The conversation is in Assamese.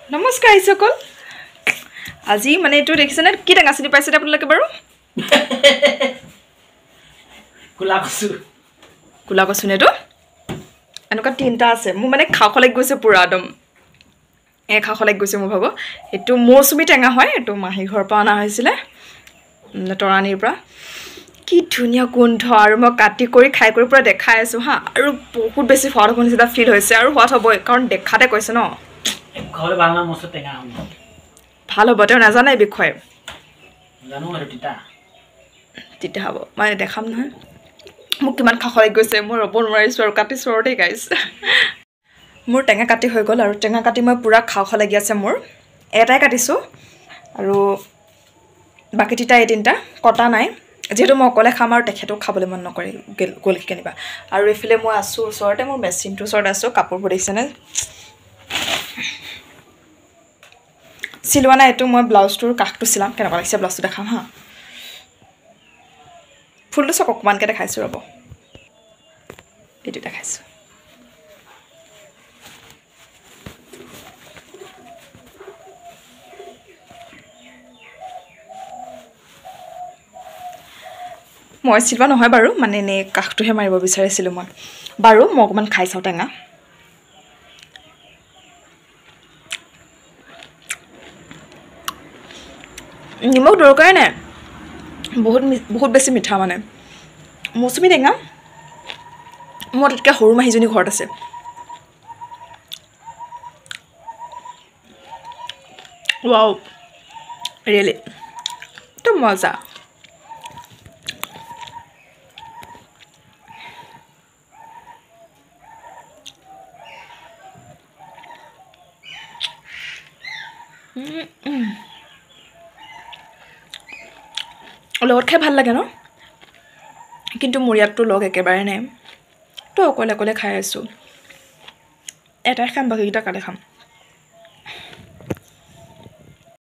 নমস্কাৰ আইসকল আজি মানে এইটো দেখিছেনে কি টেঙা চিনি পাইছে আপোনালোকে বাৰু কুলা কচু নেটো এনেকুৱা তিনিটা আছে মোৰ মানে খাও লাগি গৈছে পুৰা একদম খাও লাগি গৈছে মোৰ ভাগৰ এইটো মৌচুমী টেঙা হয় এইটো মাহী ঘৰৰ পৰা অনা হৈছিলে তৰাণীৰ পৰা কি ধুনীয়া গোন্ধ আৰু মই কাটি কৰি খাই কৰি পুৰা দেখাই আছো হা আৰু বহুত বেছি সোৱাদ হ'ব নিচিনা ফিল হৈছে আৰু সোৱাদ হ'বই কাৰণ দেখাতে কৈছে ন ঘরে বাংলা মস্ত টেঙা ভাল হ'ব তেওঁ নাজানে এই বিষয়ে জানো আৰু তিতা হ'ব মই দেখাম নহয় মোক কিমান খাও লাগি গৈছে মই ৰ'ব নোৱাৰিছোঁ আৰু কাটিছোঁ আৰু দেই গাইছ মোৰ টেঙা কাটি হৈ গ'ল আৰু টেঙা কাটি মই পুৰা খাও লাগি আছে মোৰ এটাই কাটিছোঁ আৰু বাকী তিতা এই তিনিটা কটা নাই যেহেতু মই অকলে খাম আৰু তেখেতক খাবলৈ মন নকৰে গ'ল কেনিবা আৰু এইফালে মই আছোঁ ওচৰতে মোৰ মেচিনটোৰ ওচৰত আছোঁ কাপোৰবোৰ দেখিছেনে চিলোৱা নাই এইটো মই ব্লাউজটোৰ কাষটো চিলাম কেনেকুৱা লাগিছে ব্লাউজটো দেখাম হা ফুলটো চাওক অকণমানকৈ দেখাইছোঁ ৰ'ব এইটো দেখাইছোঁ মই চিলোৱা নহয় বাৰু মানে এনেই কাষটোহে মাৰিব বিচাৰিছিলোঁ মই বাৰু মই অকণমান খাই চাওঁ টেঙা নিমখ দৰকাৰে নাই বহুত বেছি মিঠা মানে মৌচুমী টেঙা মোৰ তাতকৈ সৰু মাহীজনী ঘৰত আছে ৱাও ৰিয়েলি এইটো মজা লগত খাই ভাল লাগে ন কিন্তু মোৰ ইয়াততো লগ একেবাৰে নাই তো অকলে অকলে খাই আছোঁ এটাই খাম বাকীকেইটা কালে খাম